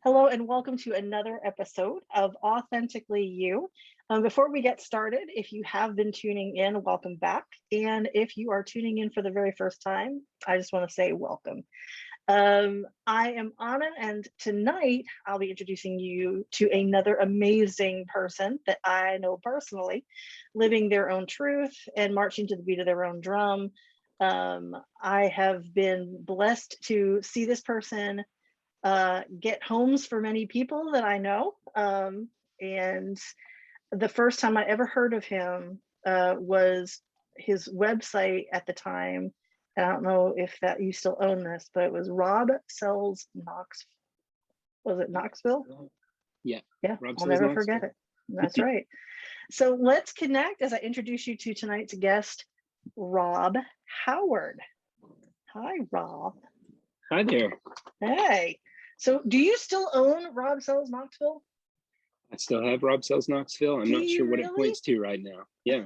Hello and welcome to another episode of Authentically You. Before we get started, if you have been tuning in, welcome back. And if you are tuning in for the very first time, I just want to say welcome. I am Anna, and tonight I'll be introducing you to another amazing person that I know personally, living their own truth and marching to the beat of their own drum. I have been blessed to see this person get homes for many people that I know. And the first time I ever heard of him was his website at the time. And I don't know if that you still own this, but it was Rob Sells Knox. Was it Knoxville? Yeah. Yeah, Rob I'll Sells never Knoxville. forget it. That's right. So let's connect as I introduce you to tonight's guest, Rob Howard. Hi, Rob. Hi there. Hey. So do you still own Rob Sells Knoxville? I still have Rob Sells Knoxville. I'm Do not sure you what it really? points to right now. Yeah.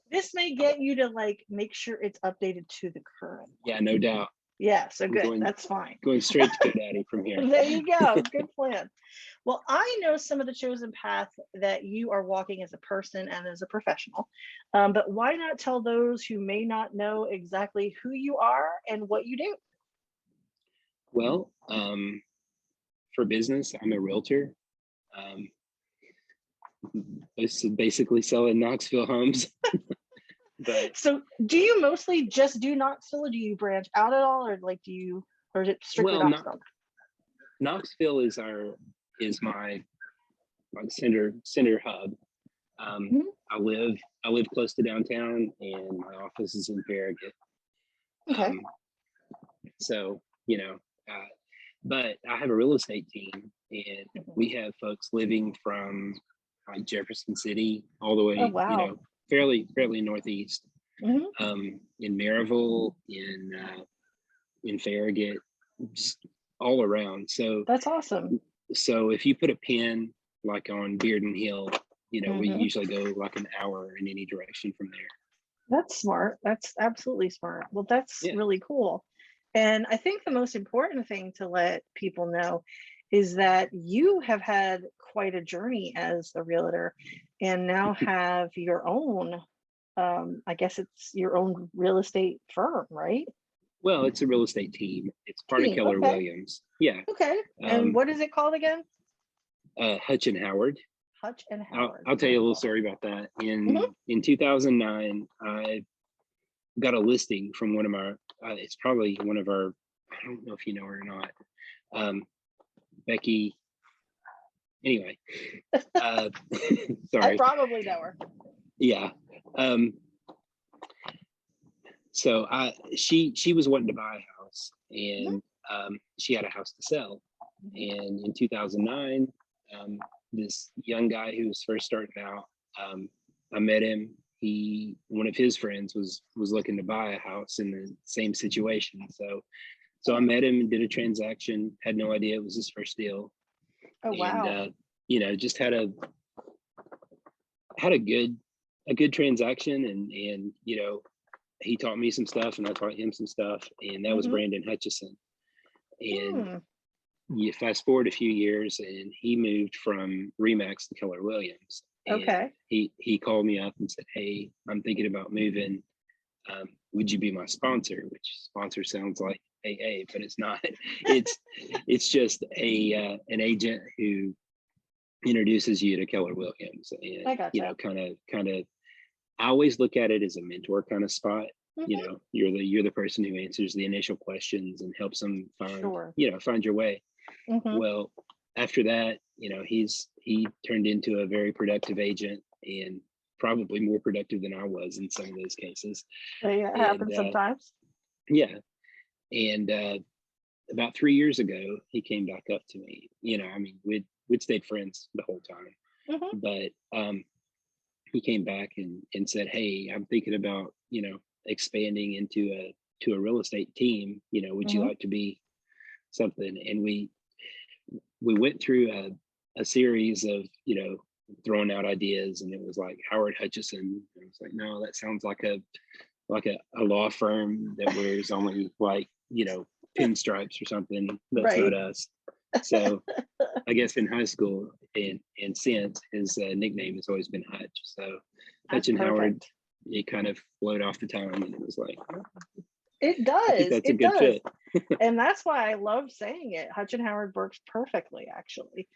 This may get you to make sure it's updated to the current. Yeah, no doubt. Yeah, so good. Going- That's fine. Going straight to GoDaddy from here. There you go. Good plan. Well, I know some of the chosen path that you are walking as a person and as a professional, but why not tell those who may not know exactly who you are and what you do? Well, for business, I'm a realtor. Basically selling Knoxville homes. But So do you mostly just do Knoxville, or do you branch out at all, or is it strictly well, Knoxville? Knoxville is my center hub. Mhm. I live close to downtown, and my office is in Farragut. Okay. So but I have a real estate team, and we have folks living from like Jefferson City all the way, Oh, wow. fairly northeast, Mhm. in Maryville, in Farragut, just all around. So That's awesome. if you put a pin like on Bearden Hill, we Mhm. usually go like an hour in any direction from there. That's smart. That's absolutely smart. Well, that's Yeah. really cool. And I think the most important thing to let people know is that you have had quite a journey as a realtor and now have your own, I guess it's your own real estate firm, right? Well, it's a real estate team. It's part of Team. Keller Okay. Williams. Yeah. Okay. And what is it called again? Hutch and Howard. Hutch and Howard. I'll tell you a little story about that. Mhm. In 2009, I got a listing from one of our. It's probably one of our. I don't know if you know her or not. Becky. Anyway, I sorry. probably know her. Yeah. So she was wanting to buy a house, and she had a house to sell. And in 2009, this young guy who was first starting out, I met him. One of his friends was looking to buy a house in the same situation. So I met him and did a transaction. Had no idea it was his first deal. Oh, wow. And just had a good transaction, and he taught me some stuff and I taught him some stuff, and that was Mhm. Brandon Hutchison. And Hmm. you fast forward a few years, and he moved from Remax to Keller Williams. And Okay. he called me up and said, "Hey, I'm thinking about moving. Would you be my sponsor?" Which sponsor sounds like AA, but it's not. It's just an agent who introduces you to Keller Williams, I and gotcha. kind of. I always look at it as a mentor kind of spot. Mhm. You're the person who answers the initial questions and helps them Sure. find your way. Mhm. Well, after that, he turned into a very productive agent, and probably more productive than I was in some of those cases. Yeah, it And happens sometimes. yeah, and about 3 years ago, he came back up to me. I mean, we'd stayed friends the whole time, Mhm. but he came back and said, "Hey, I'm thinking about expanding into a real estate team. Would you Mhm. like to be something?" And we went through a series of throwing out ideas, and it was like Howard Hutchison. I was like, no, that sounds like a law firm that wears only like pinstripes or something. That's Right. not us. So I guess in high school and since, his nickname has always been Hutch. So That's Hutch and Howard, perfect. it kind of flowed off the tongue, and it was like, "Oh, It I think does. that's a It good does. fit." And that's why I love saying it. Hutch and Howard works perfectly, actually.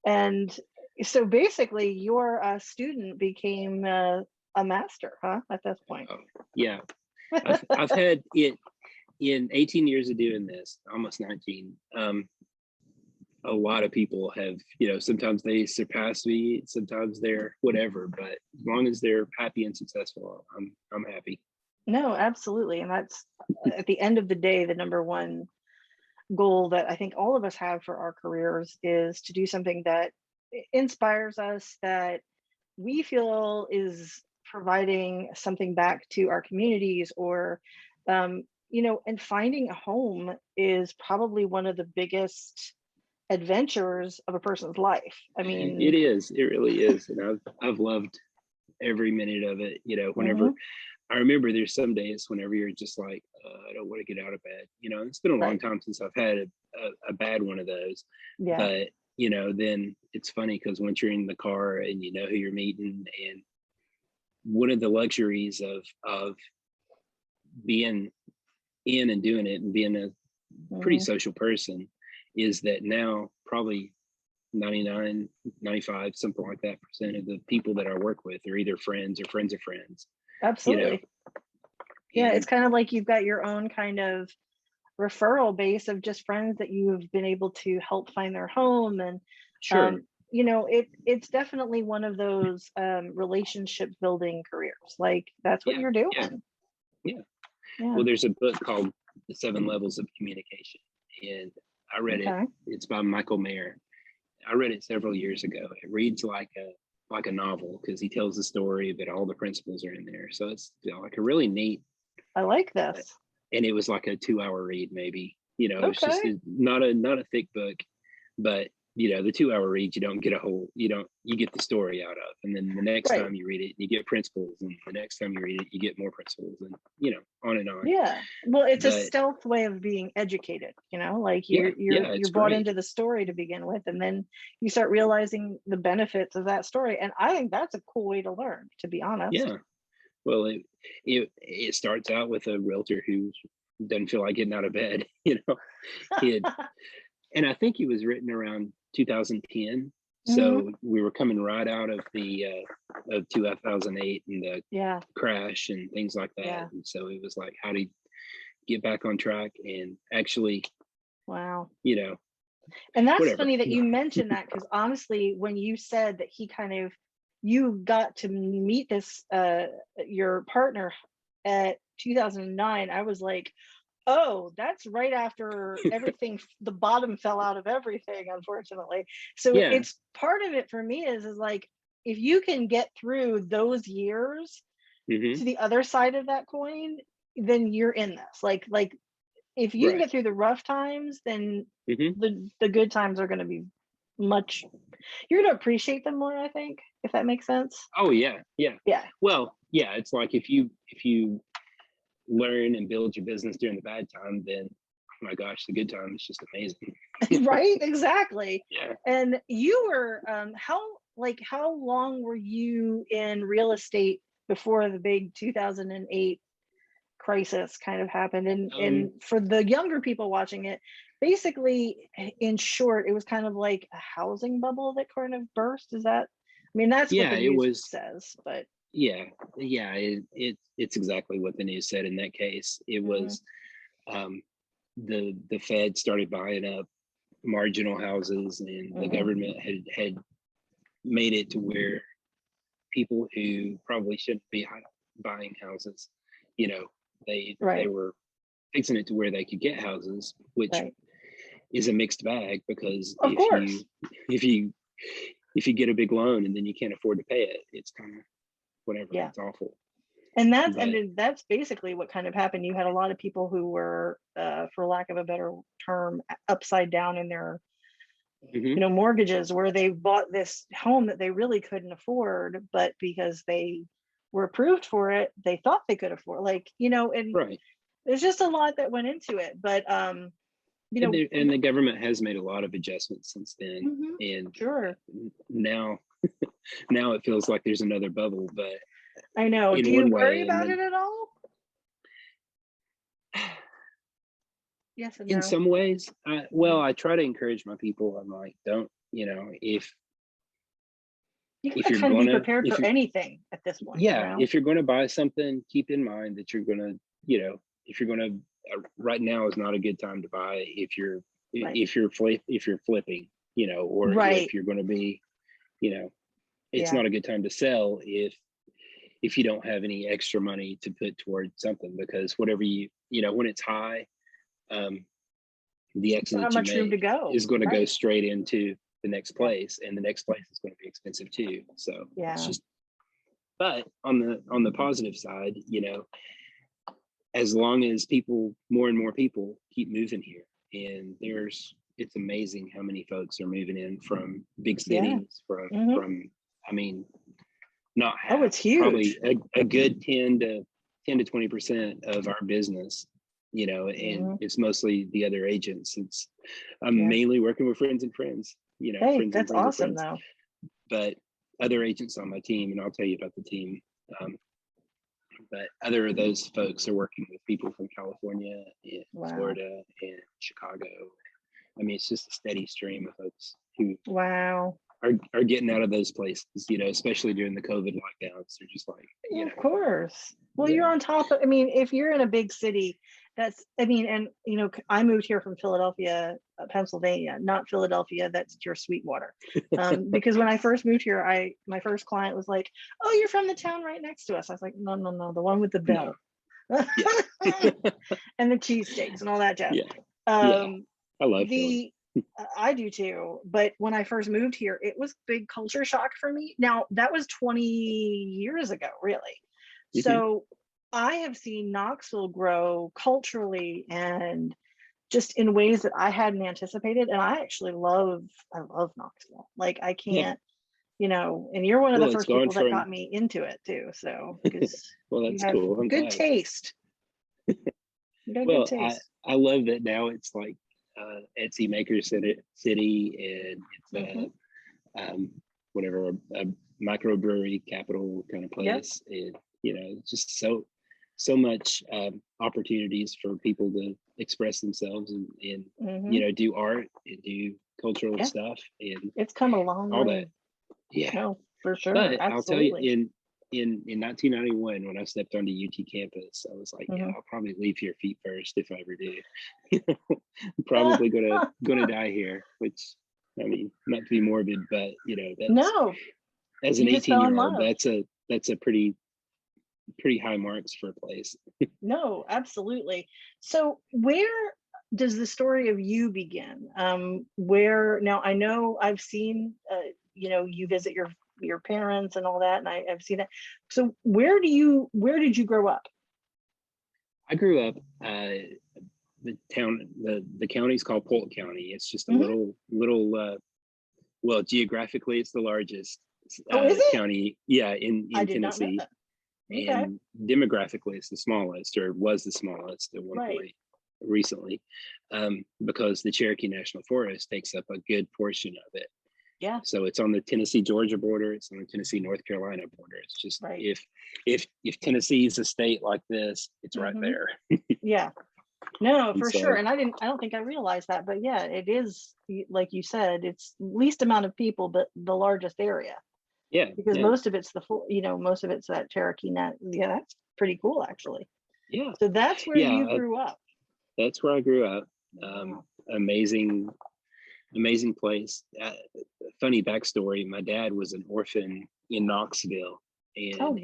And so basically, your student became a master, huh? At this point. Oh, yeah, I've had it in 18 years of doing this, almost 19. A lot of people have, sometimes they surpass me, sometimes they're whatever, but as long as they're happy and successful, I'm happy. No, absolutely. And that's at the end of the day, the number one goal that I think all of us have for our careers is to do something that inspires us, that we feel is providing something back to our communities, or and finding a home is probably one of the biggest adventures of a person's life. I It mean, is, it really is, and I've loved every minute of it. Whenever mhm, I remember, there's some days whenever you're just like, I don't want to get out of bed. It's been a long right. time since I've had a bad one of those, Yeah. but then it's funny because once you're in the car and you know who you're meeting, and one of the luxuries of being in and doing it and being a pretty Mhm. social person is that now probably 99, 95, something like that percent of the people that I work with are either friends or friends of friends, you know, Absolutely. Yeah, it's and kind of like you've got your own kind of referral base of just friends that you've been able to help find their home. And sure, it's definitely one of those relationship building careers. Like that's what yeah, you're yeah, doing. yeah. Yeah. Well, there's a book called The Seven Levels of Communication, and I read it. Okay. It's by Michael Mayer. I read it several years ago. It reads like a novel because he tells the story, but all the principles are in there. So it's like a really neat. I like uh, this. And it was like a 2 hour read, maybe. It's just Okay. not a thick book, but the 2 hour read, you don't get a whole, you get the story out of, and then the next Right. time you read it, you get principles, and the next time you read it, you get more principles, and on and on. Yeah. Well, it's a But stealth way of being educated, like yeah, yeah, you're it's brought great. into the story to begin with, and then you start realizing the benefits of that story. And I think that's a cool way to learn, to be honest. Yeah. Well, it starts out with a realtor who doesn't feel like getting out of bed. He had, and I think he was written around 2010. Mhm. So we were coming right out of the of 2008 and the Yeah. crash and things like that. Yeah. And so it was like, how do you get back on track and actually, Wow. you know, And that's whatever. funny that you mentioned that, because honestly, when you said that you got to meet this your partner at 2009, I was like, oh, that's right after everything, the bottom fell out of everything, unfortunately. So Yeah. it's part of it for me is like, if you can get through those years Hmm. to the other side of that coin, then you're in this. Like if you can Right. get through the rough times, then Hmm. the good times are going to be much, you're going to appreciate them more, I think, if that makes sense. Oh yeah. Yeah. Yeah. Well, yeah. It's like if you learn and build your business during the bad time, then oh my gosh, the good time is just amazing. Right, exactly. Yeah. And you were how long were you in real estate before the big 2008 crisis kind of happened? And Um, for the younger people watching it, basically, in short, it was kind of like a housing bubble that kind of burst. Is that, I mean, that's what yeah, the it news was. says, but Yeah, yeah. It's exactly what the news said in that case. It mhm, was um, the Fed started buying up marginal houses, and the mhm, government had made it to where people who probably shouldn't be buying houses, you know, they right, were fixing it to where they could get houses, which right. is a mixed bag because Of course. if you if you get a big loan and then you can't afford to pay it, it's kind of whatever. Yeah. It's awful. And that's and But then that's basically what kind of happened. You had a lot of people who were, for lack of a better term, upside down in their, mhm, mortgages, where they bought this home that they really couldn't afford, but because they were approved for it, they thought they could afford, and right. there's just a lot that went into it. But And the government has made a lot of adjustments since then. And sure. Now it feels like there's another bubble, but I know. Do you worry about it at all? Yes and no. In some ways, I try to encourage my people. I'm like, don't, if you gotta kind of be prepared for anything at this point. Yeah, if you're going to buy something, keep in mind that you're going to, if you're going to, right now is not a good time to buy if you're flipping, or if you're going to be, it's not a good time to sell if you don't have any extra money to put towards something, because whatever when it's high, the exit that you make is going to go straight into the next place, and the next place is going to be expensive too. So it's just, but on the positive side, as long as more and more people keep moving here, and it's amazing how many folks are moving in from big cities, from I mean, not half, it's huge. Probably a good 10 to 20% of our business, and it's mostly the other agents. I'm mainly working with friends and friends, hey, that's awesome though. But other agents on my team, and I'll tell you about the team. But other of those folks are working with people from California and Florida and Chicago. I mean, it's just a steady stream of folks who are getting out of those places, especially during the COVID lockdowns. They're just like, of course. Well, you're on top of, if you're in a big city, and I moved here from Philadelphia, Pennsylvania, not Philadelphia, that's your Sweetwater. Because when I first moved here, my first client was like, oh, you're from the town right next to us. I was like, no, the one with the bell. No. And the cheesesteaks and all that jazz. I love I do too. But when I first moved here, it was big culture shock for me. Now, that was 20 years ago, really. So I have seen Knoxville grow culturally and just in ways that I hadn't anticipated. And I actually love Knoxville. Like, I can't, and you're one of the first people that got me into it too. So, because well, that's cool. I'm good glad. Taste. Well, I love that now it's like Etsy Maker City, and it's whatever, a microbrewery capital kind of place. And just so much opportunities for people to express themselves and do art and do cultural stuff, and it's come a long way. That no, for sure. But absolutely. I'll tell you, in 1991, when I stepped onto UT campus, I was like, I'll probably leave here feet first if I ever do. I'm probably gonna die here, which, I mean, not to be morbid, but that's, as an 18-year-old, that's a pretty high marks for a place. No, absolutely. So where does the story of you begin? Now I know I've seen you visit your parents and all that, and I've seen that. So where did you grow up? I grew up the county's called Polk County. It's just a little well, geographically it's the largest county in Tennessee. And demographically it's the smallest, or was the smallest at one point recently, because the Cherokee National Forest takes up a good portion of it. So it's on the Tennessee-Georgia border. It's on the Tennessee-North Carolina border. It's just if Tennessee is a state like this, it's right there. No, for sure. And I don't think I realized that, but it is, like you said, it's least amount of people, but the largest area. Because most of it's most of it's that Cherokee net. That's pretty cool, actually. So that's where you grew up. That's where I grew up. Amazing place. Funny backstory. My dad was an orphan in Knoxville, and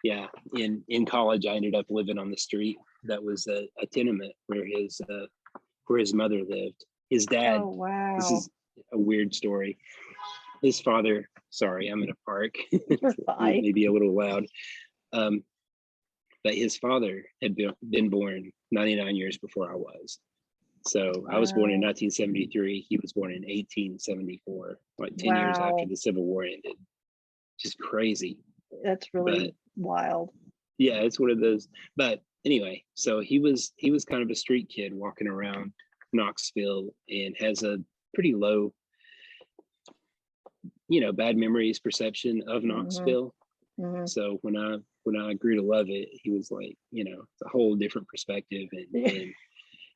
in college I ended up living on the street that was a tenement where his mother lived. His dad. This is a weird story. His father, sorry, I'm in a park. Maybe a little loud. But his father had been born 99 years before I was. So I was born in 1973. He was born in 1874, like 10 years after the Civil War ended. Just crazy. That's really wild. Yeah, it's one of those. But anyway, so he was kind of a street kid walking around Knoxville and has a pretty low, bad memories perception of Knoxville. So when I grew to love it, he was like, it's a whole different perspective, and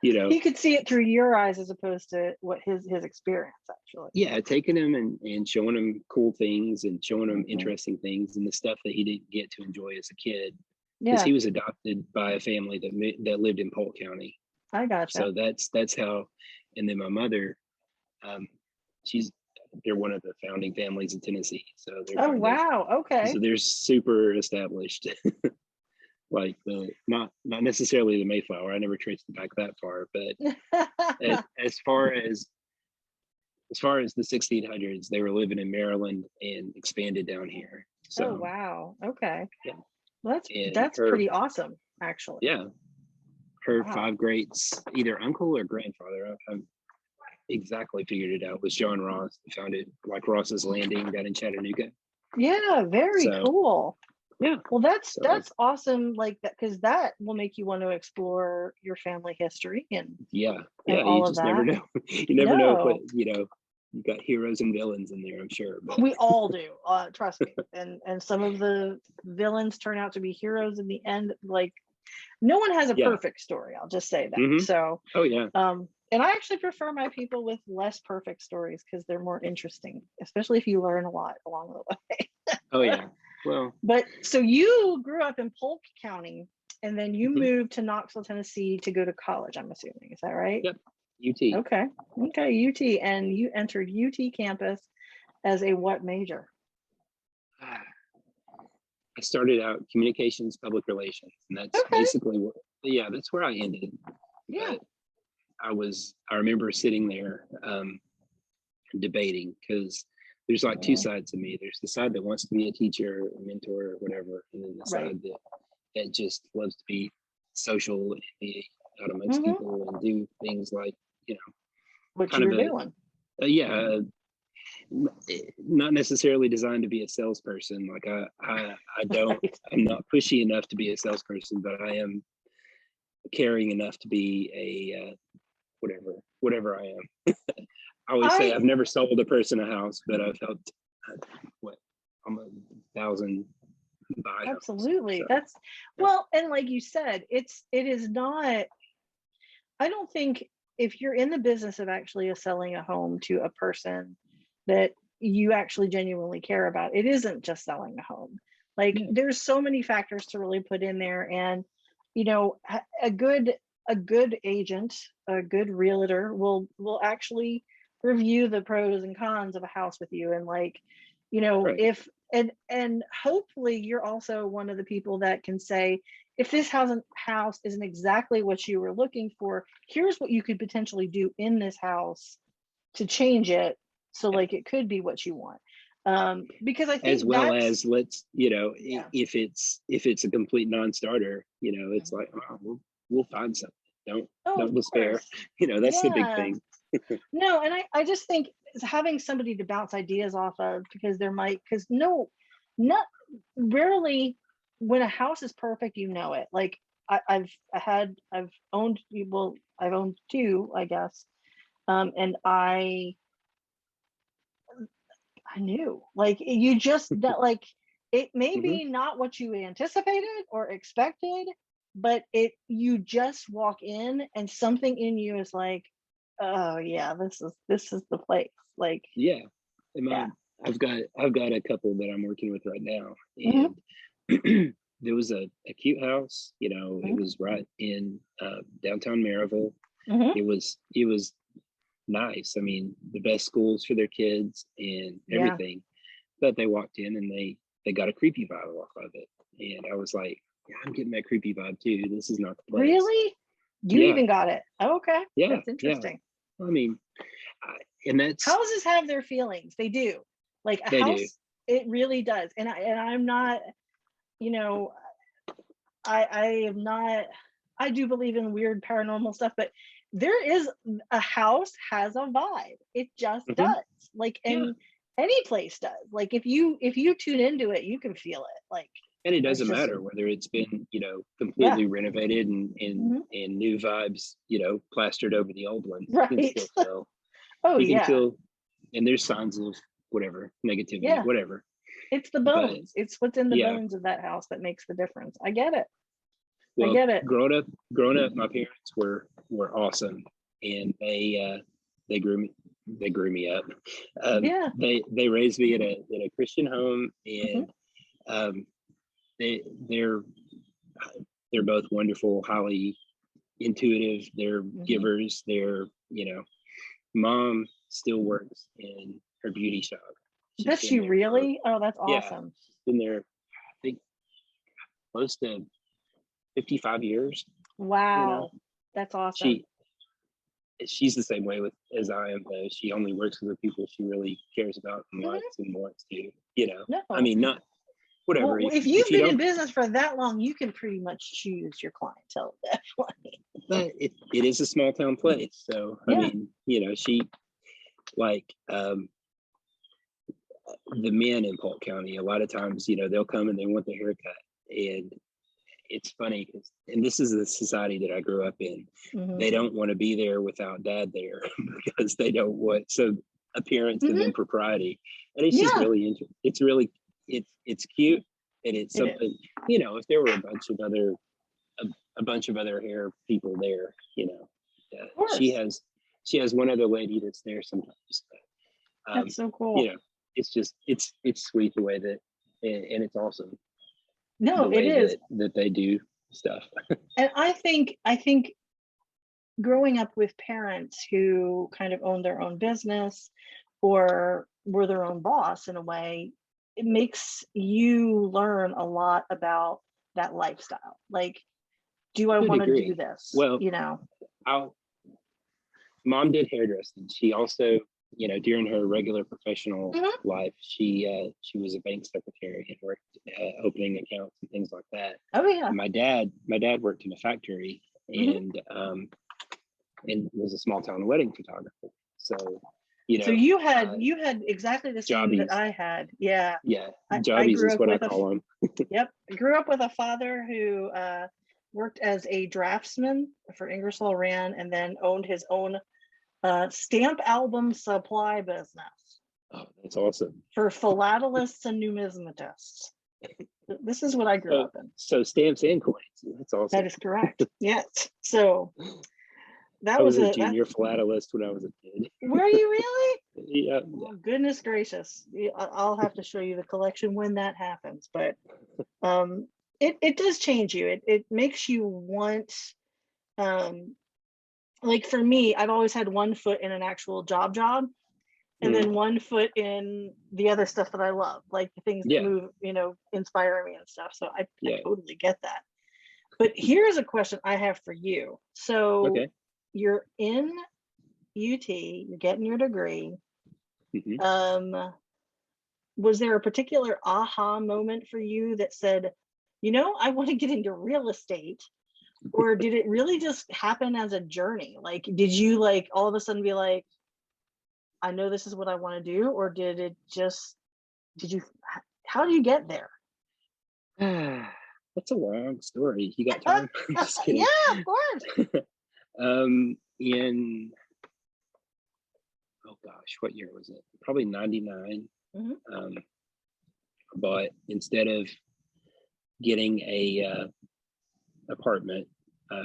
he could see it through your eyes as opposed to what his experience actually. Yeah, taking him and showing him cool things and showing him interesting things and the stuff that he didn't get to enjoy as a kid, because he was adopted by a family that lived in Polk County. I gotcha. So that's how. And then my mother, they're one of the founding families in Tennessee. So they're wow, okay. So they're super established. Like not necessarily the Mayflower. I never traced it back that far, but as far as the 1600s, they were living in Maryland and expanded down here. So, oh wow, okay. Yeah. Well, that's pretty awesome, actually. Yeah, her 5 greats, either uncle or grandfather, I exactly figured it out, was John Ross, who founded like Ross's Landing down in Chattanooga. Yeah, very cool. Yeah. Well, that's awesome, like that, because that will make you want to explore your family history and you just never know. You never know what you got heroes and villains in there, I'm sure. But. We all do, trust me. And some of the villains turn out to be heroes in the end. Like, no one has a perfect story. I'll just say that. So. Oh yeah. And I actually prefer my people with less perfect stories because they're more interesting, especially if you learn a lot along the way. Oh yeah. Well. But so you grew up in Polk County, and then you moved to Knoxville, Tennessee to go to college, I'm assuming. Is that right? Yep. UT. Okay, UT. And you entered UT campus as a what major? I started out communications, public relations, and that's basically that's where I ended. Yeah. But I remember sitting there debating, because there's like 2 sides to me. There's the side that wants to be a teacher, a mentor, or whatever, and then the side that just loves to be social and be out amongst people and do things like, what you were doing. Not necessarily designed to be a salesperson. Like I don't, I'm not pushy enough to be a salesperson, but I am caring enough to be a whatever I am. I always say I've never sold a person a house, but I've helped I'm 1,000 buy. Absolutely. So, that's well, and like you said, it is not. I don't think if you're in the business of actually selling a home to a person that you actually genuinely care about, it isn't just selling a home. Like there's so many factors to really put in there, and a good agent, a good realtor will actually review the pros and cons of a house with you, and if and hopefully you're also one of the people that can say, if this house isn't exactly what you were looking for, here's what you could potentially do in this house to change it so like it could be what you want. Because I think as well as let's if it's a complete non-starter, it's like, oh, we'll find something. Don't despair. That's the big thing. No, and I just think having somebody to bounce ideas off of, because not rarely when a house is perfect, it. Like I've owned 2, I guess, and I knew, like, you just that, like, it may be not what you anticipated or expected, but you just walk in and something in you is like, oh yeah, this is the place. Like, I've got a couple that I'm working with right now, and there was a cute house. It was right in downtown Maryville. It was nice. I mean, the best schools for their kids and everything. But they walked in and they got a creepy vibe off of it, and I was like, yeah, I'm getting that creepy vibe too. This is not the place. Really? You even got it? Oh, okay. Yeah, that's interesting. I mean, and that's houses have their feelings. They do. Like a house, it really does. And I'm not, I am not. I do believe in weird paranormal stuff, but a house has a vibe. It just does. Like, and any place does. Like if you tune into it, you can feel it. Like, And it It's doesn't just matter whether it's been, yeah. completely renovated and Mhm. and new vibes, plastered over the old ones. You can Right. still feel, Oh you can yeah. feel, and there's signs of whatever negativity, Yeah. whatever. It's the But bones. It's what's in the yeah, bones of that house that makes the difference. I get it. I well, get it. growing up, my parents were awesome, and they grew me up. Yeah. They raised me in a Christian home, Mhm. and um, they they're both wonderful, highly intuitive. They're Mhm. givers. Mom still works in her beauty shop. She's Does been she there for, really? Oh, that's yeah, awesome. she's been there, I think, close to 55 years. You know, Wow. That's awesome. she she's the same way with as I am, though. She only works with the people she really cares about and Mhm. likes and wants to. I No. mean, not whatever. Well, if If you've you been in don't, business for that long, you can pretty much choose your clientele. Definitely. but it is a small town place. So I Yeah. mean, she like the men in Polk County. A lot of times, they'll come and they want their haircut, and it's funny because, and this is the society that I grew up in. Mhm. They don't want to be there without dad there because they don't want so appearance of Mhm. impropriety, and it's just Yeah, really interesting. It's really it's cute, and it's it is. something. If there were a bunch of other hair people there, Of she course. has one other lady that's there sometimes. That's so You cool. know, it's just it's sweet the way that, and it's awesome No, the it way is. that they do stuff. And I think growing up with parents who kind of own their own business or were their own boss in a way, it makes you learn a lot about that lifestyle. Like, do I To a want to do degree. this? Well, You know? I'll mom did hairdressing. She also, during her regular professional Mhm. life, she was a bank secretary and worked opening accounts and things like that. Oh yeah. And my dad worked in a factory, Mhm. and was a small town wedding photographer. So, So you had uh, exactly the same that jobbies, I had. Yeah. yeah, I jobbies grew is up what I with call them. yep. I grew up with a father who worked as a draftsman for Ingersoll Rand and then owned his own stamp album supply business Oh, that's awesome. for philatelists and numismatists. This is what I grew So, up in. so stamps and coins. That's That awesome. is correct. Yes. So I that was was a that. junior philatelist when I was a kid. Were you really? Yeah, Oh, goodness gracious. I'll have to show you the collection when that happens. But um, it does change you. It makes you want, um, like for me, I've always had one foot in an actual job, and mm, then one foot in the other stuff that I love, like the things that yeah, move, inspire me and stuff. So I yeah. totally get that. But here's a question I have for you. So Okay. you're in UT, you're getting your degree. Hmm. Um, was there a particular aha moment for you that said, I want to get into real estate? Or did it really just happen as a journey? Like, did you like all of a sudden be like, I know this is what I want to do? Or did it just, did you, how did you get there? That's a long story. You got time? I'm just kidding. Yeah, of course. In oh gosh, what year was it? Probably 99. Mhm. Um, but instead of getting a apartment, uh,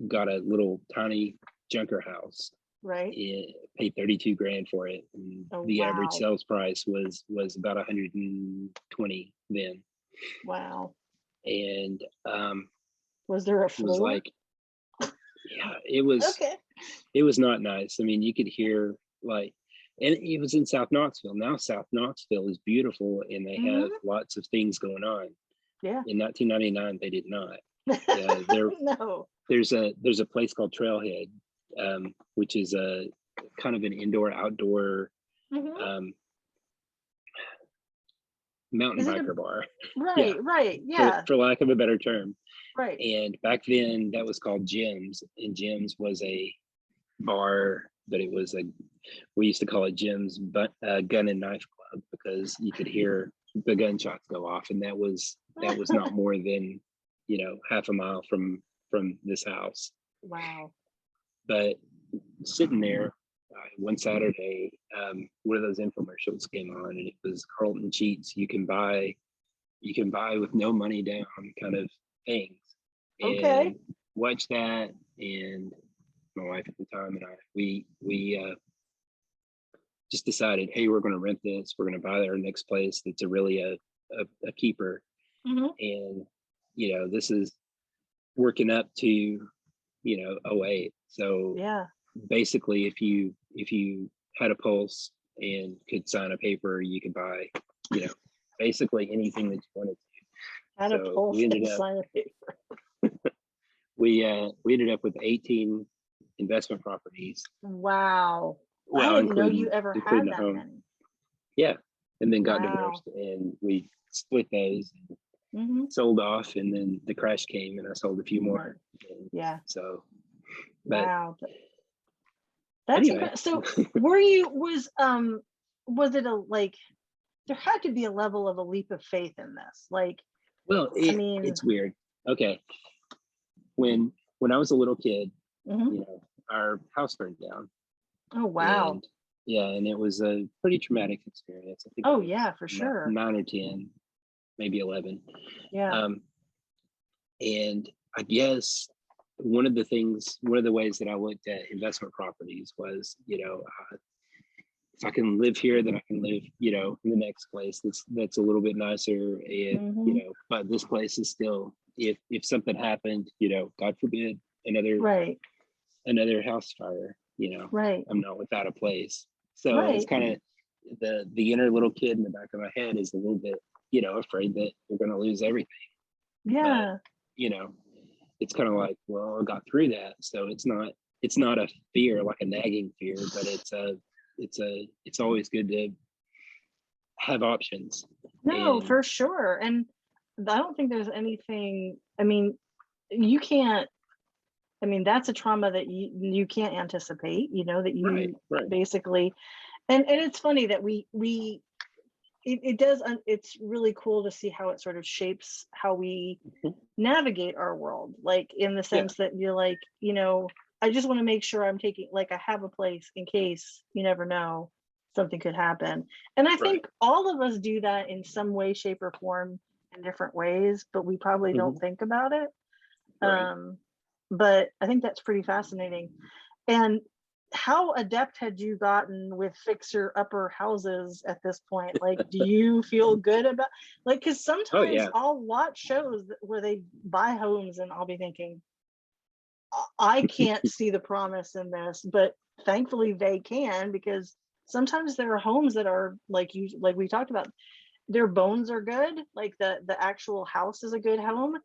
got a little tiny junker house. Right. It paid 32 grand for it, and Oh, the average wow. sales price was about 120 then. Wow. And Was there a it was floor? like, yeah, it was not nice. I mean, you could hear like, and it was in South Knoxville. Now South Knoxville is beautiful, and they have Hmm. lots of things going on. Yeah. In 1999, they did not. There No. there's a place called Trailhead, which is a kind of an indoor outdoor Hmm. um, mountain Is it a biker bar. Yeah, right? for Yeah. for lack of a better term. Right. And back then, that was called Jim's, and Jim's was a bar, but it was a we used to call it Jim's gun and knife club because you could hear the gunshots go off, and that was that was not more than, half a mile from this house. Wow. But sitting there one Saturday, one of those infomercials came on, and it was Carlton Cheats. You can buy with no money down kind of things. Okay. And watched that, and my wife at the time and I, we just decided, hey, we're going to rent this. We're going to buy our next place. That's really a keeper. Mm-hmm. And, this is working up to, 08. So yeah, basically if you had a pulse and could sign a paper, you could buy, basically anything that you wanted to. had a pulse and sign a paper. We ended up with 18 investment properties. Wow. Well, I didn't know you ever had that many. Yeah. And then got divorced, and we split those, sold off, and then the crash came and I sold a few more. Yeah. So, wow. That's anyway. So was it there had to be a level of a leap of faith in this. Well, it's weird. Okay. When I was a little kid, our house burned down. Oh, wow. And it was a pretty traumatic experience. I think. Oh, yeah, for sure. 9 or 10, maybe 11. Yeah. And I guess one of the ways that I looked at investment properties was, if I can live here, then I can live, in the next place that's a little bit nicer. And, but this place is still, if something happened, God forbid, another house fire, I'm not without a place. So it's kind of the inner little kid in the back of my head is a little bit, afraid that you're going to lose everything. Yeah. But, it's kind of like, well, I got through that. So it's not a fear, like a nagging fear, but it's always good to have options. No, for sure. And I don't think there's anything, you can't, that's a trauma that you can't anticipate, that you basically, and it's funny that it does, it's really cool to see how it sort of shapes how we navigate our world, in the sense that you're I just want to make sure I'm taking, I have a place in case, you never know, something could happen. And I think all of us do that in some way, shape, or form in different ways, but we probably don't think about it. But I think that's pretty fascinating. And how adept had you gotten with fixer-upper houses at this point? Do you feel good about, because sometimes I'll watch shows where they buy homes and I'll be thinking, I can't see the promise in this, but thankfully they can, because sometimes there are homes that are like we talked about, their bones are good, the actual house is a good home,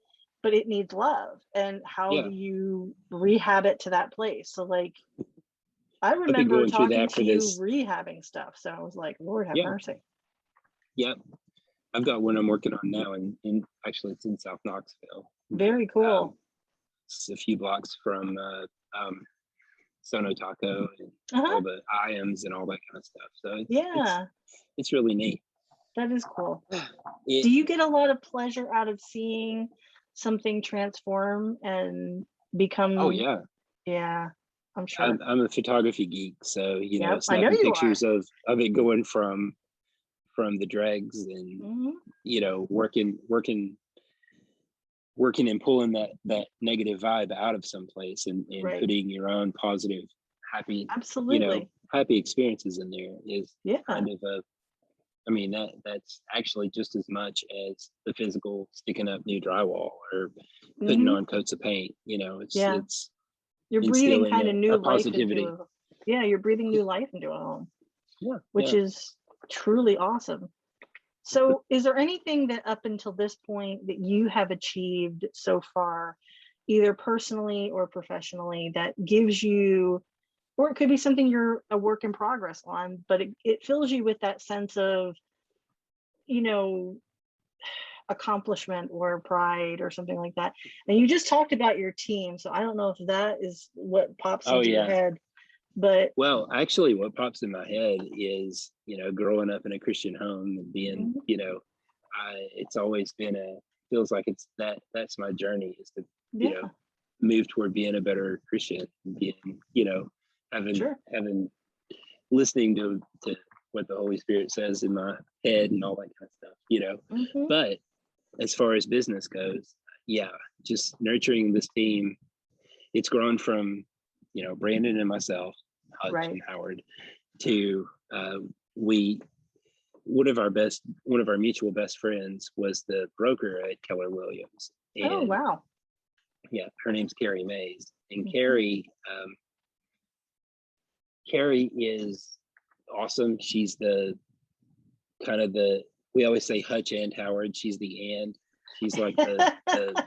but it needs love. And how do you rehab it to that place? So I remember talking to you rehabbing stuff, so I was like, Lord have mercy. Yep. I've got one I'm working on now, and actually it's in South Knoxville. Very cool. It's a few blocks from Sono Taco and all the IAMs and all that kind of stuff. So it's really neat. That is cool. Do you get a lot of pleasure out of seeing something transform and become? Oh yeah. Yeah, I'm sure. I'm a photography geek, so snapping pictures of it going from the dregs, and working and pulling that negative vibe out of some place, and putting your own positive, happy, happy experiences in there is kind of that's actually just as much as the physical sticking up new drywall or putting on coats of paint. It's you're breathing kind of new life into you're breathing new life into a home, which is truly awesome. So is there anything that up until this point that you have achieved so far, either personally or professionally, that gives you, or it could be something you're a work in progress on, but it fills you with that sense of, accomplishment or pride or something like that? And you just talked about your team, so I don't know if that is what pops into your head. But actually what pops in my head is, growing up in a Christian home and being, it's always been feels like it's that's my journey, is to, you Yeah. know, move toward being a better Christian, being, you know, Sure. having listening to what the Holy Spirit says in my head and all that kind of stuff, you know. Mhm. But as far as business goes, yeah, just nurturing this team. It's grown from, you know, Brandon and myself, Hutch Right. and Howard, to we one of our mutual best friends was the broker at Keller Williams, Oh, and wow. yeah, her name's Carrie Mays, and Mhm. Carrie is awesome. She's the kind of the, we always say Hutch and Howard. She's the and. She's like the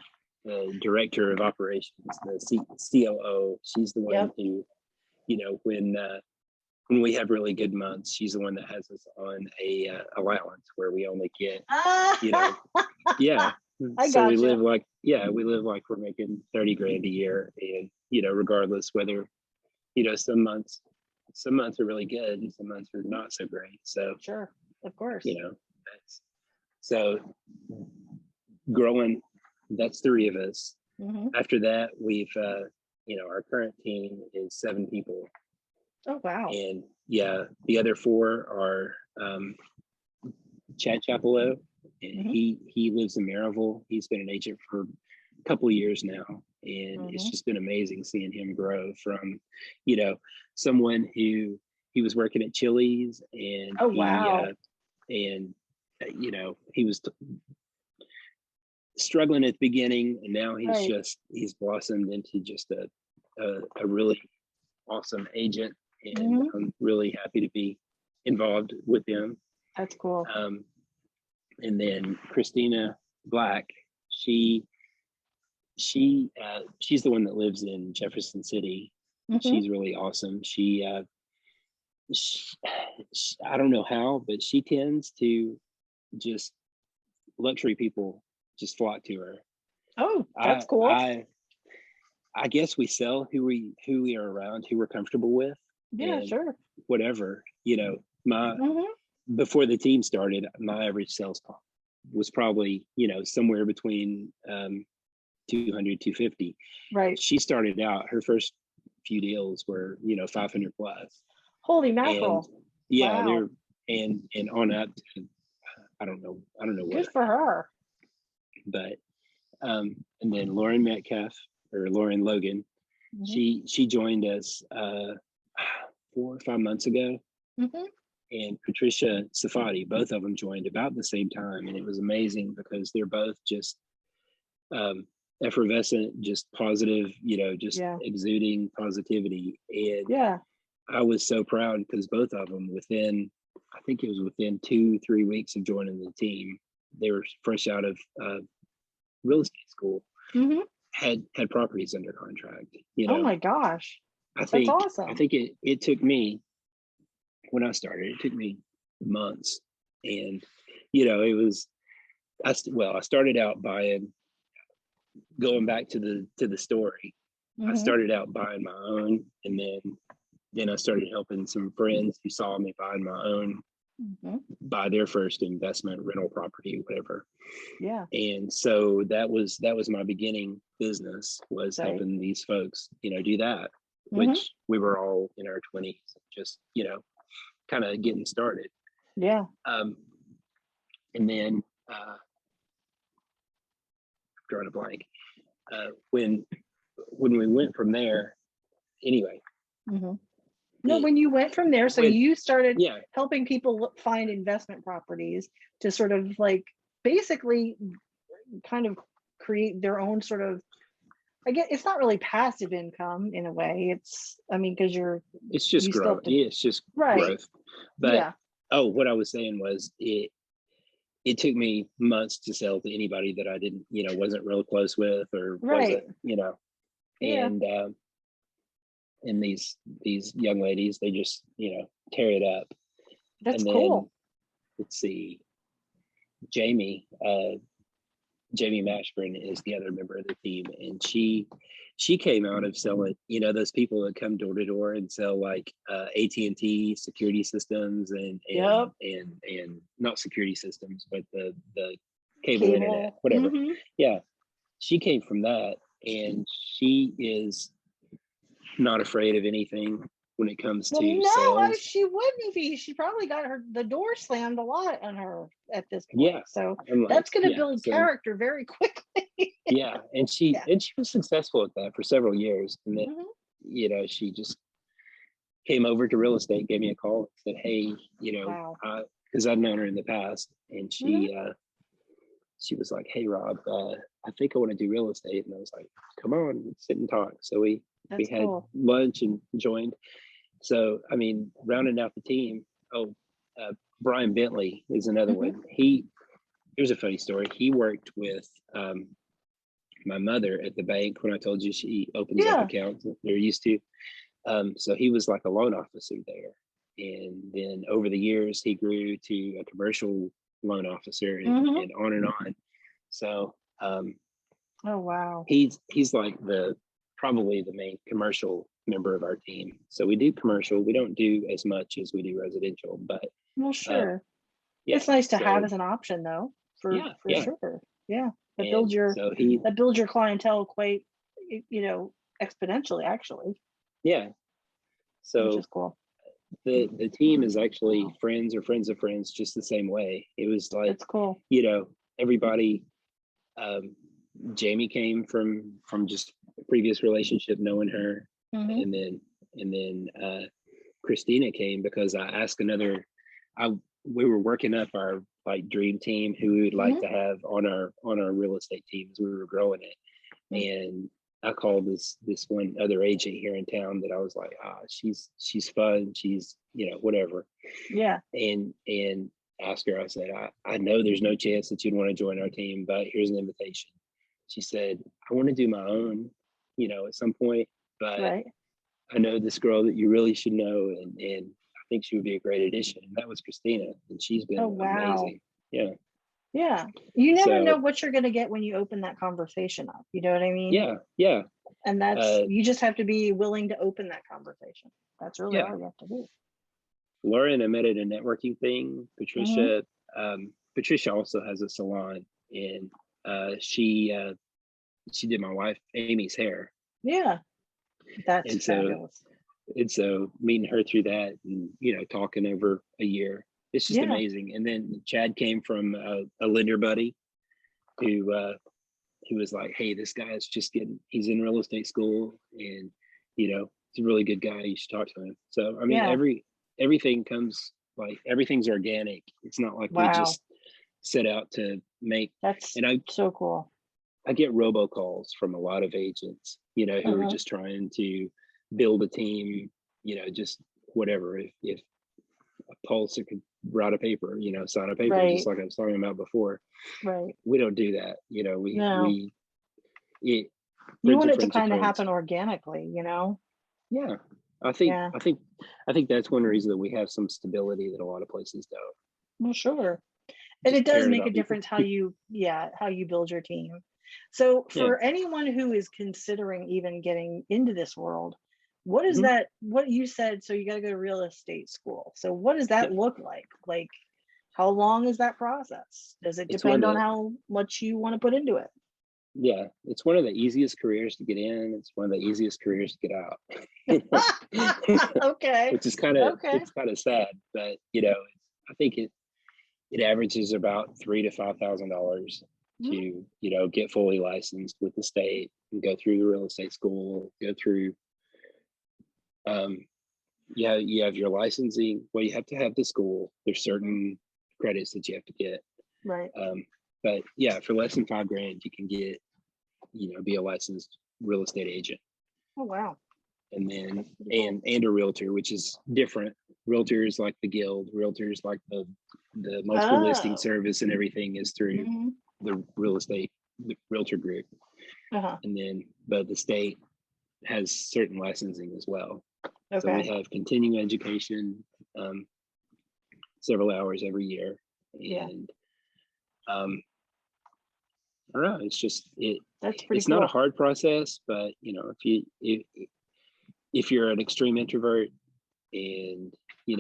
director of operations, the COO. She's the one Yep. who, you know, when we have really good months, she's the one that has us on a allowance where we only get, you know, yeah. I So we gotcha. live like, yeah, we live like we're making 30 grand a year, and, you know, regardless whether, you know, some months are really good and some months are not so great. So, Sure. Of course. you know, that's so growing. That's three of us. Hmm. After that, we've you know, our current team is 7 people, Oh, wow. and yeah, the other 4 are Chad Chapello, and Hmm. he lives in Maryville. He's been an agent for a couple of years now, and it's Hmm. just been amazing seeing him grow from, you know, someone who he was working at Chili's, and Oh, wow. and you know, he was struggling at the beginning, and now Right. he's blossomed into just a really awesome agent, and Hmm. I'm really happy to be involved with him. That's cool. And then Christina Black, she's the one that lives in Jefferson City. Hmm. She's really awesome. She I don't know how, but she tends to just luxury people just flock to her. Oh, that's I cool. I I guess we sell who we are around, who we're comfortable with, Yeah, and sure. whatever, you know. My Hmm. Before the team started, my average sales call was probably, you know, somewhere between 200, 250. Right. She started out, her first few deals were, you know, 500 plus, Holy and mackerel. yeah, Wow. and on up to, I don't know what, Good for her. but and then Lauren Metcalf, or Lauren Logan, Hmm. she joined us 4 or 5 months ago, Hmm. and Patricia Safadi, both of them joined about the same time, and it was amazing because they're both just effervescent, just positive, you know, just Yeah. exuding positivity. And Yeah. I was so proud because both of them, within, I think it was within 2-3 weeks of joining the team, they were fresh out of real estate school, Hmm. had properties under contract. You Oh know, my gosh. I That's think I awesome. think it took me, when I started, it took me months, and you know, it was, I started out buying, going back to the story. I Hmm. started out buying my own, and then I started helping some friends who saw me buying my own Hmm. buy their first investment rental property, whatever. Yeah. And so that was my beginning business, was Right. helping these folks, you know, do that, Hmm. which we were all in our 20s, just, you know, kind of getting started. Yeah. Um, and then drawing a blank. When we went from there, anyway, Hmm. No, it when you went from there, so went, you started yeah, helping people find investment properties to sort of like basically kind of create their own sort of, I guess it's not really passive income in a way. It's, I mean, because it's just you still growth. have to, Yeah, it's just right. growth. But Yeah. oh, what I was saying was, it took me months to sell to anybody that I didn't, you know, wasn't real close with, or Right. wasn't, you know. Yeah. And these young ladies, they just, you know, tear it up. That's And then, cool. let's see, Jamie, Jamie Mashburn is the other member of the team, and she came out of selling, you know, those people that come door to door and sell like AT&T security systems, and Yep. not security systems, but the cable internet, Cable. whatever. Mm-hmm. Yeah, she came from that, and she is not afraid of anything when it comes Well, to no, sales. she wouldn't be. She probably got the door slammed a lot on her at this point. Yeah, So I'm like, that's going to yeah. build So character very quickly. yeah, and Yeah. she was successful at that for several years, and then she just came over to real estate, gave me a call, and said, "Hey, Wow. because I'd known her in the past, and Mhm. she was like, "Hey, Rob, I think I want to do real estate," and I was like, "Come on, let's sit and talk." So we That's had cool. lunch and joined. So I mean, rounding out the team. Oh, Brian Bentley is another one. Here's a funny story. He worked with my mother at the bank when I told you she opens up Yeah. accounts. They're used to. So he was like a loan officer there. And then over the years, he grew to a commercial loan officer and on and on. So Oh, wow. he's like probably the main commercial member of our team. So we do commercial. We don't do as much as we do residential, but Well, sure. yeah. It's nice to have So as an option, though, for yeah. sure. Yeah. That And so builds your clientele quite, exponentially, actually, yeah. which So is cool. the team is actually friends or friends of friends, just the same way. It was like, It's cool. Everybody. Jamie came from just a previous relationship, knowing her, and then Christina came because I asked we were working up our like dream team who we would like to have on our real estate team as we were growing it, and I called this one other agent here in town that I was like, she's fun, she's whatever, and asked her, I said, I know there's no chance that you'd want to join our team, but here's an invitation. She said, I want to do my own, at some point, but I know this girl that you really should know, and I think she would be a great addition. And that was Christina, and she's been amazing. Yeah. Yeah. You never know what you're going to get when you open that conversation up. You know what I mean? Yeah. Yeah. And that's, you just have to be willing to open that conversation. That's really all you have to do. Laura and I met at a networking thing. Patricia also has a salon, and she did my wife Amy's hair. Yeah, that's fabulous. And so meeting her through that, and talking over a year, it's just amazing. And then Chad came from a lender buddy who was like, "Hey, this guy's he's in real estate school, and he's a really good guy. You should talk to him." So I mean, everything comes, like, everything's organic. It's not like we just set out to make. That's so cool. I get robocalls from a lot of agents, who are just trying to build a team, just whatever. If a pulser could write a paper, sign a paper, just like I was talking about before. Right. We don't do that. You want it to kind of happen organically, Yeah. I think that's one reason that we have some stability that a lot of places don't. Well, sure. And it does make a difference how you build your team. So for anyone who is considering even getting into this world, what is that, what you said, so you got to go to real estate school. So what does that look like? Like, how long is that process? Does it depend on how much you want to put into it? Yeah, it's one of the easiest careers to get in. It's one of the easiest careers to get out. Okay. Which is it's kind of sad, but I think it averages about $3,000 to $5,000 to get fully licensed with the state and go through the real estate school, go through you have your licensing. Well, you have to have the school. There's certain credits that you have to get. Right. But yeah, for less than $5,000, you can get, be a licensed real estate agent. Oh, wow. And then, and a realtor, which is different. Realtor is like the guild. Realtor is like the multiple listing service, and everything is through the realtor group. And then, but the state has certain licensing as well. Okay. So we have continuing education, several hours every year. And I don't know, it's just that's pretty it's cool. not a hard process, but if you're an extreme introvert, and you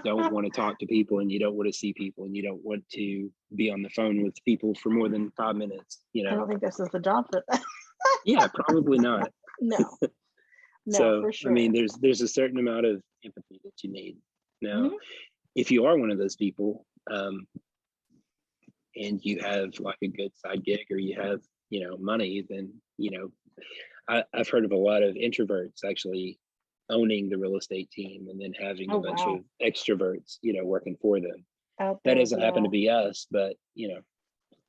don't want to talk to people, and you don't want to see people, and you don't want to be on the phone with people for more than 5 minutes. I don't think this is the job for that. Yeah, probably not. No, So for sure. I mean, there's a certain amount of empathy that you need. Now, if you are one of those people, and you have like a good side gig, or you have money, then I've heard of a lot of introverts actually owning the real estate team, and then having a bunch of extroverts working for them. That doesn't happen to be us, but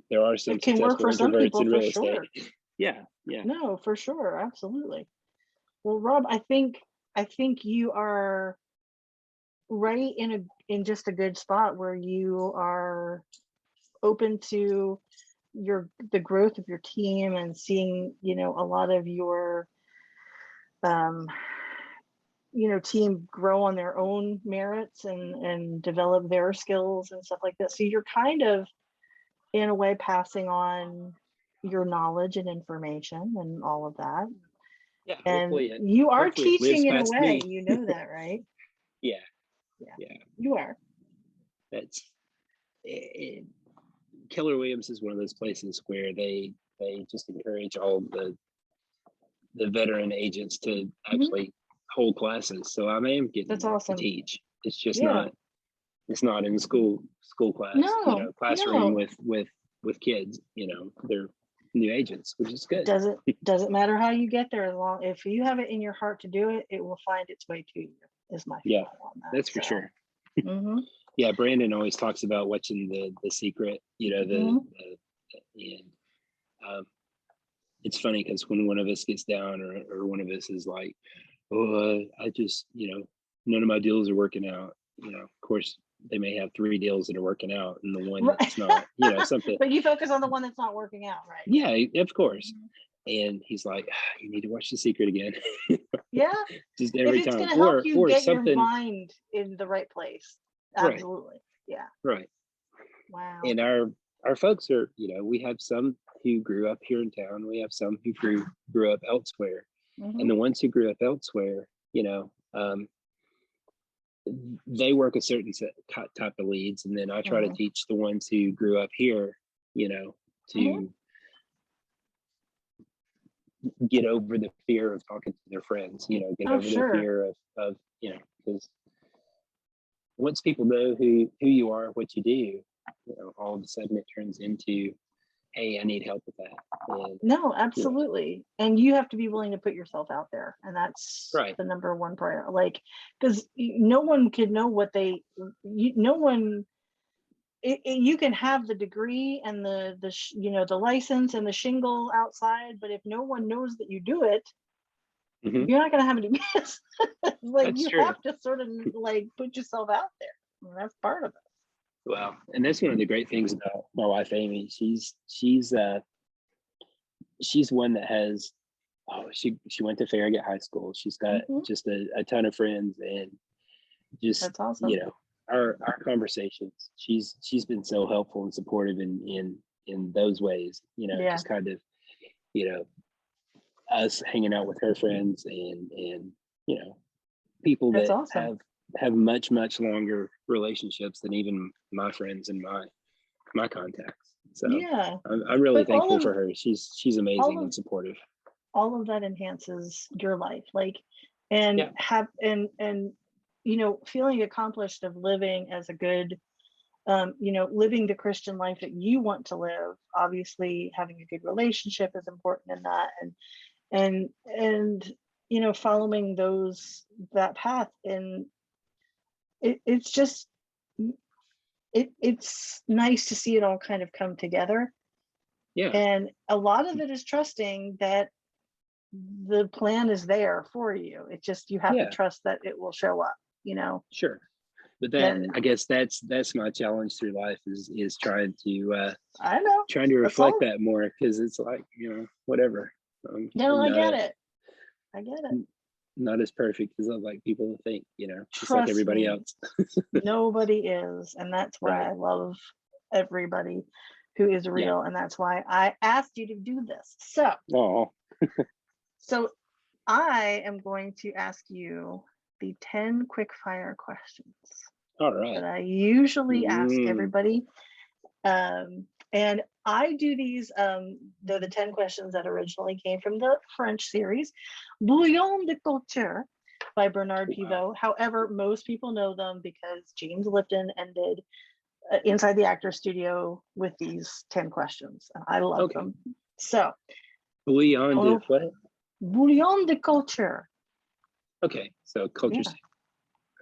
there are some can work successful for some introverts people, in real for estate. sure. Yeah. No, for sure, absolutely. Well, Rob, I think you are right in just a good spot where you are open to the growth of your team, and seeing a lot of your team grow on their own merits, and develop their skills and stuff like that. So you're kind of in a way passing on your knowledge and information and all of that. Yeah, And you are teaching in a way, me. that, right? Yeah. You are. That's Keller Williams is one of those places where they just encourage all the veteran agents to actually hold classes. So I am getting That's awesome. to teach. It's just it's not in school class, classroom with kids, they're new agents, which is good. Doesn't matter how you get there, as long if you have it in your heart to do it, it will find its way to you, is my feeling on that. That's for sure. Yeah, Brandon always talks about watching the Secret, and it's funny because when one of us gets down, or one of us is like, I just none of my deals are working out, of course they may have 3 deals that are working out, and the one that's not, something. But you focus on the one that's not working out, right? Yeah, of course. And he's like, you need to watch The Secret again. Yeah. Just every if it's time. Gonna help you get something, your mind in the right place. Absolutely. Right. Yeah. Right. Wow. And our folks are, we have some who grew up here in town. We have some who grew up elsewhere. And the ones who grew up elsewhere, they work a certain type of leads, and then I try to teach the ones who grew up here, to get over the fear of talking to their friends, get over the fear of because once people know who you are, what you do, all of a sudden it turns into, hey, I need help with that. And, no, absolutely. And you have to be willing to put yourself out there. And that's the number one priority. Like, because no one could know what you can have the degree and the license and the shingle outside, but if no one knows that you do it, you're not going to have any business. Like, you have to sort of like put yourself out there. And that's part of it. Well, and that's one of the great things about my wife, Amy. She's one that has, she went to Farragut High School. She's got just a ton of friends, and just, that's awesome. Our conversations, she's been so helpful and supportive in those ways, just kind of, us hanging out with her friends, and people that's that awesome. have much longer relationships than even my friends and my contacts. So I'm really thankful for her. She's amazing and supportive. All of that enhances your life, like, and feeling accomplished of living as a good, living the Christian life that you want to live. Obviously, having a good relationship is important in that, and following that path. And it's just, it's nice to see it all kind of come together. Yeah. And a lot of it is trusting that the plan is there for you. It's just, you have to trust that it will show up, Sure. But I guess that's my challenge through life, is trying to reflect that more, because it's like, whatever. I get it. Not as perfect as I like people to think, just like everybody else. Nobody is. And that's why I love everybody who is real. And that's why I asked you to do this. So, so I am going to ask you the 10 quick fire questions All that right. I usually ask Mm, everybody. And I do these, they're the 10 questions that originally came from the French series, Bouillon de Culture by Bernard wow. Pivot. However, most people know them because James Lipton ended Inside the Actor Studio with these 10 questions. And I love Okay. them. So, Bouillon de what? Bouillon de Culture. Okay. So culture.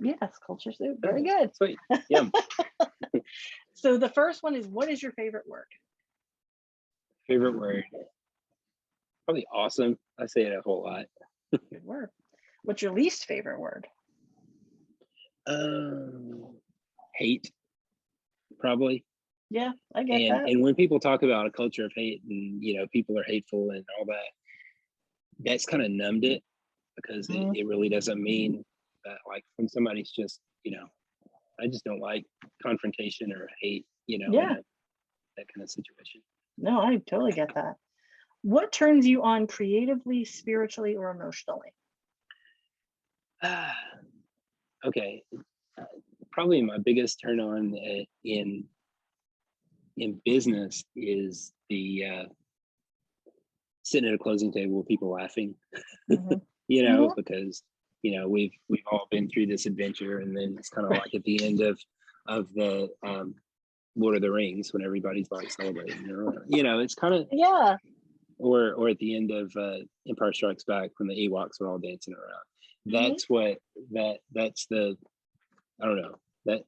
Yeah. Yes, culture soup. Oh, Very good. sweet. Yum. So the first one is, what is your favorite word? Favorite word? Probably awesome. I say it a whole lot. Good word. What's your least favorite word? Hate, probably. Yeah, I get that. And when people talk about a culture of hate and people are hateful and all that, that's kind of numbed it, because Mhm. it really doesn't mean that, like, when somebody's just I just don't like confrontation or hate, in Yeah, that kind of situation. no, I totally get that. What turns you on creatively, spiritually, or emotionally? Okay, probably my biggest turn on in business is the sitting at a closing table with people laughing. Hmm. Hmm. Because we've all been through this adventure, and then it's kind of like at the end of the Lord of the Rings, when everybody's like celebrating, it's kind of, Yeah, or at the end of Empire Strikes Back, when the Ewoks were all dancing around. hmm, That's what that's the, I don't know, that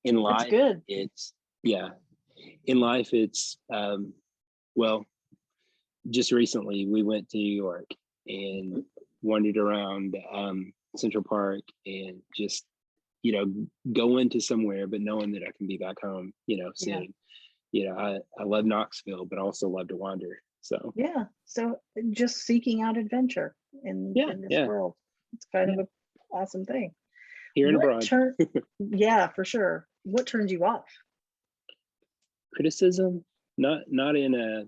in that's life good. it's, yeah, in life it's well, just recently we went to New York and wandered around Central Park, and just going to somewhere but knowing that I can be back home Yeah, soon. I love Knoxville, but also love to wander. So yeah. So just seeking out adventure yeah, in this yeah, world. It's kind of yeah. an awesome thing. Here and What abroad. turn? Yeah, for sure. What turns you off? Criticism, not in a,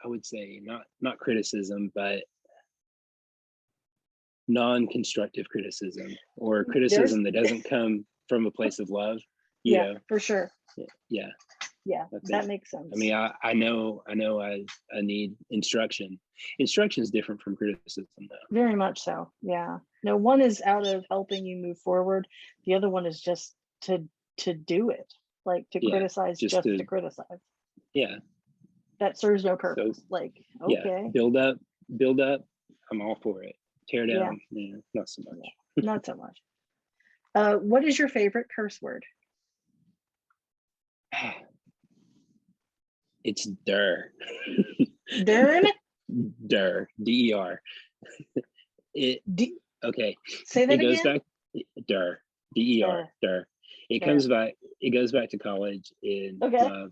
I would say not criticism, but non-constructive criticism, or There's, criticism that doesn't come from a place of love. you yeah, know for sure. yeah, Yeah, that's that it. makes I sense. mean, I need instruction. Instruction is different from criticism, though. Very much so. Yeah. No, one is out of helping you move forward. The other one is just to do it, like to Yeah, criticize just just to, to criticize. yeah. That serves no So purpose. Like, yeah, okay, build up. I'm all for it. Tear yeah, down, not so yeah, much. not so much. What is your favorite curse word? It's der. Dern? Der, der. It D- Okay. Say It that goes again. back, der, der, Der, der. It der. comes back. It goes back to college. In Okay.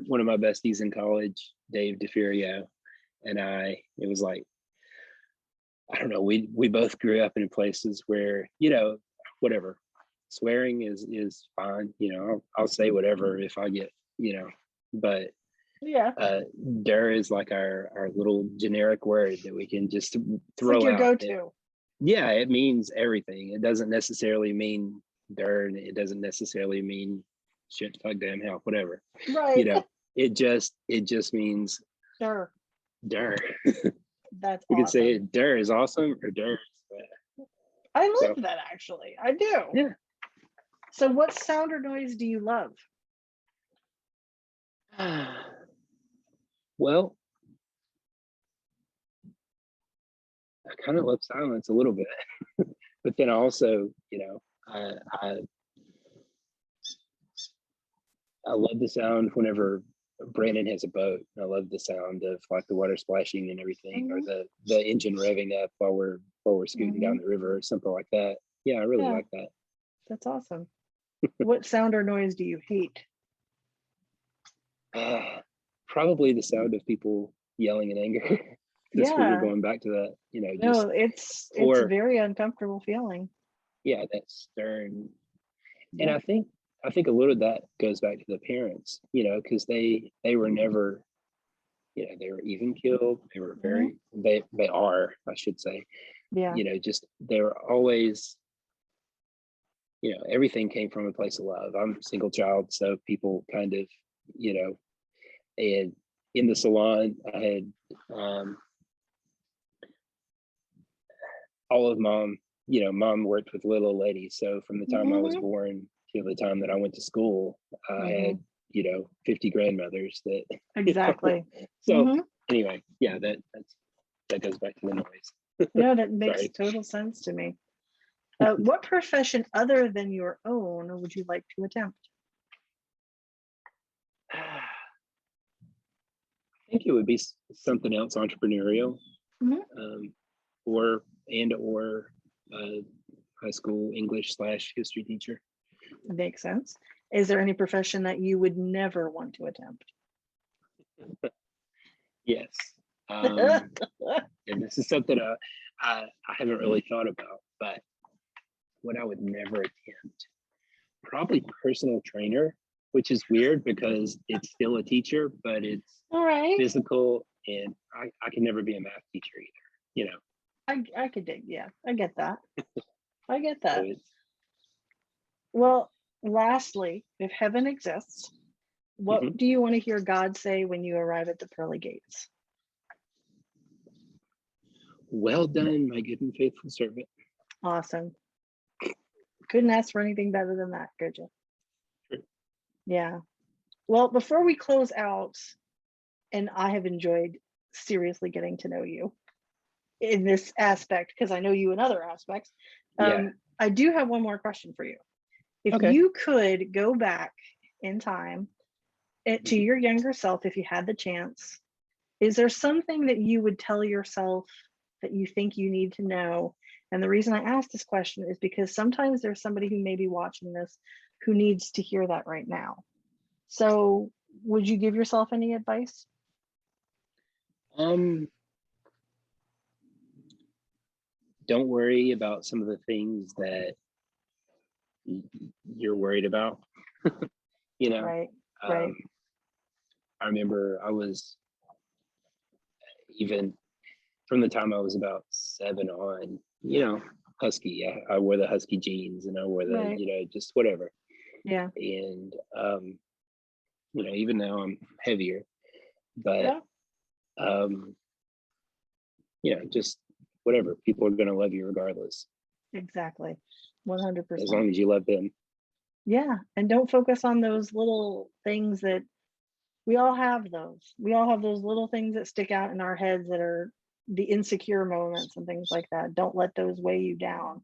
one of my besties in college, Dave DeFurio, and I. It was like, I don't know. We both grew up in places where whatever, swearing is fine. I'll say whatever if I get but Yeah. der is like our little generic word that we can just It's like throw your out. go-to. Yeah, it means everything. It doesn't necessarily mean darn. It doesn't necessarily mean shit, fuck, damn, hell, whatever. You Right. know, it just means Sure. darn. That's We could say awesome. it, dar is awesome, or dar is bad. I So love that actually. I do. yeah. So what sound or noise do you love? Well, I kind of love silence a little bit, but then also, I love the sound whenever Brandon has a boat. I love the sound of like the water splashing and everything, or Hmm. the engine revving up while we're scooting Hmm. down the river or something like that. Yeah, I really Yeah, like that. that's awesome. What sound or noise do you hate? Uh, Probably the sound of people yelling in anger, since we were Yeah, going back to that. Just no, it's or very uncomfortable feeling. yeah, that stern. And Yeah. I think a little of that goes back to the parents, because they were never, they were even killed. They were Hmm. they are, I should say, Yeah. Just they're always, everything came from a place of love. I'm a single child, so people kind of, and in the salon, I had all of mom worked with little ladies. So from the time I was born to the time that I went to school, I had, 50 grandmothers that Exactly. So anyway, yeah, that goes back to the noise. No, that makes Sorry. total sense to me. What profession other than your own would you like to attempt? I think it would be something else entrepreneurial, or high school English/history teacher. Makes sense. Is there any profession that you would never want to attempt? Yes. And this is something I haven't really thought about, but what I would never attempt, probably personal trainer, which is weird because it's still a teacher, but it's All right. physical, and I can never be a math teacher either, I could dig. Yeah, I get that. I get So that. Well, lastly, if heaven exists, what do you want to hear God say when you arrive at the pearly gates? Well done, my good and faithful servant. Awesome. Couldn't ask for anything better than that, could you? Sure. Yeah. Well, before we close out, and I have enjoyed seriously getting to know you in this aspect, because I know you in other aspects. Yeah. I do have one more question for you. If Okay. you could go back in time to your younger self, if you had the chance, is there something that you would tell yourself that you think you need to know? And the reason I ask this question is because sometimes there's somebody who may be watching this who needs to hear that right now. So would you give yourself any advice? Don't worry about some of the things that you're worried about. Right. Right. I remember I was, even from the time I was about 7 on, husky. I wore the husky jeans, and I wore the, Right. just whatever. Yeah. And even now I'm heavier, but just whatever. People are going to love you regardless, Exactly. as 100%. long as you love them. Yeah. And don't focus on those little things that we all have those. We all have those little things that stick out in our heads that are the insecure moments and things like that. Don't let those weigh you down,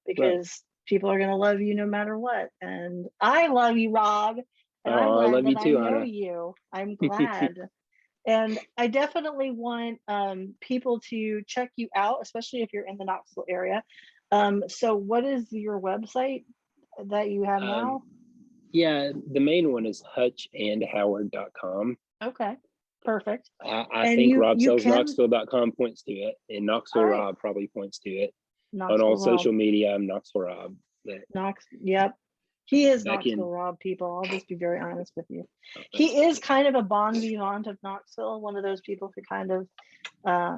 because people are going to love you no matter what. And I love you, Rob. And I'm I glad love you that I too, know Anna. you. I'm glad. And I definitely want people to check you out, especially if you're in the Knoxville area. So what is your website that you have now? Yeah, the main one is hutchandhoward.com. Okay, perfect. I And think you can, robsellsknoxville.com points to it, and Knoxville all right, Rob probably points to it. On all Knoxville Rob. social media, I'm Knoxville Rob. Yep. He is Back Knoxville in, Rob, people. I'll just be very honest with you. okay. He is kind of a bon vivant of Knoxville, one of those people who kind of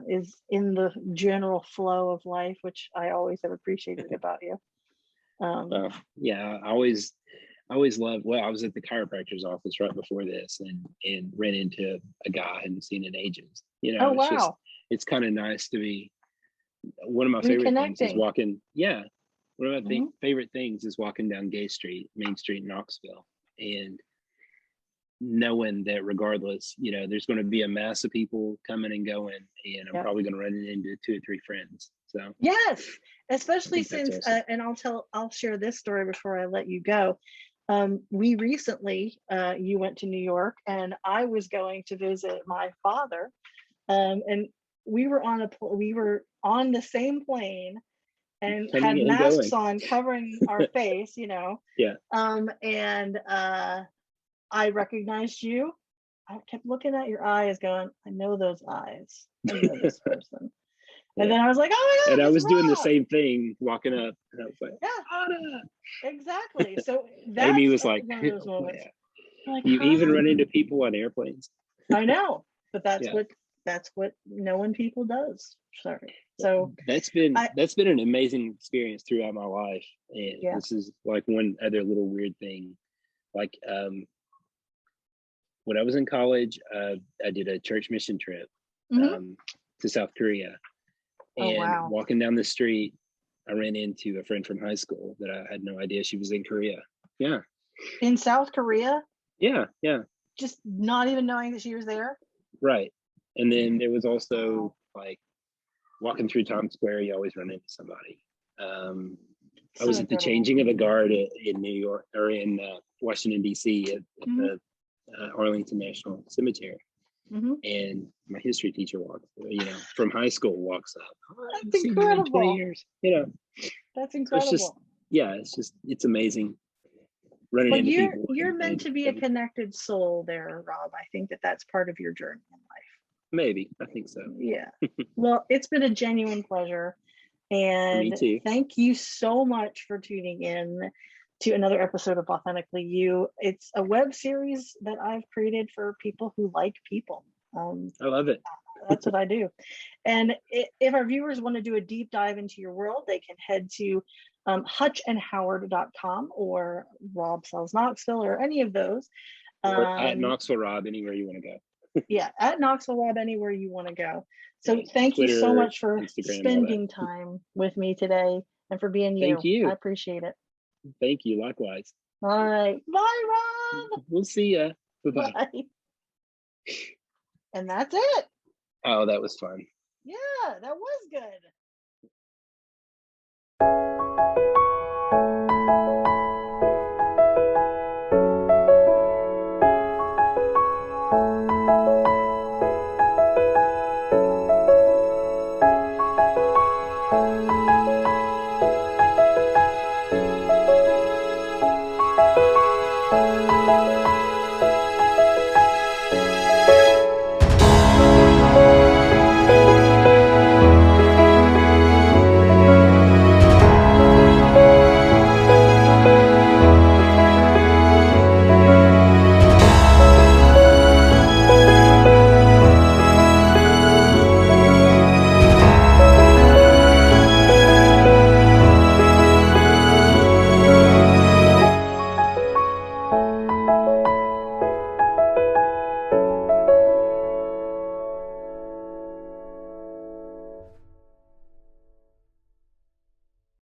is in the general flow of life, which I always have appreciated about you. Yeah, I always loved. Well, I was at the chiropractor's office right before this, and ran into a guy I hadn't seen in ages. Oh, It's just, wow. it's kind of nice to be. One of my favorite things is walking. Yeah, one of my favorite things is walking down Main Street in Knoxville, and knowing that regardless, there's going to be a mass of people coming and going, and I'm probably going to run into 2 or 3 friends. So yes, especially since, awesome. and I'll share this story before I let you go. We recently, you went to New York, and I was going to visit my father, and we were on the same plane and had masks on covering our face, Yeah. And I recognized you. I kept looking at your eyes going, I know those eyes. I know this person. And then I was like, oh my God. And I was Rob. doing the same thing, walking up, and I was like, yeah, Anna. Exactly. So that's Amy was like, one of those moments. Like, you even run into people on airplanes. I know, but that's what knowing people does. Sorry. So That's been I, an amazing experience throughout my life. And yeah. this is like one other little weird thing. Like when I was in college, I did a church mission trip to South Korea. Oh, And wow. walking down the street, I ran into a friend from high school that I had no idea she was in Korea. Yeah. In South Korea? Yeah. Yeah. Just not even knowing that she was there? Right. And then there was also like walking through Times Square, you always run into somebody. I was at the changing of the guard in New York, or in Washington, D.C. at the Arlington National Cemetery. And my history teacher walks, from high school walks up. Oh, That's incredible. 20 years, That's incredible. So it's amazing running Well, into people. You're meant to be a connected soul there, Rob. I think that's part of your journey in life. Maybe. I think so. Yeah. Well, it's been a genuine pleasure. And me too. Thank you so much for tuning in to another episode of Authentically You. It's a web series that I've created for people who like people. I love it. That's what I do. And if our viewers want to do a deep dive into your world, they can head to hutchandhoward.com or Rob Sells Knoxville or any of those. Or at Knoxville Rob, anywhere you want to go. Yeah, at Knoxville Rob, anywhere you want to go. So thank Twitter, you so much for Instagram, spending time with me today and for being you. Thank you. I appreciate it. Thank you. Likewise. All right. Bye, Rob. We'll see ya. Bye-bye. Bye. And that's it. Oh, that was fun. Yeah, that was good.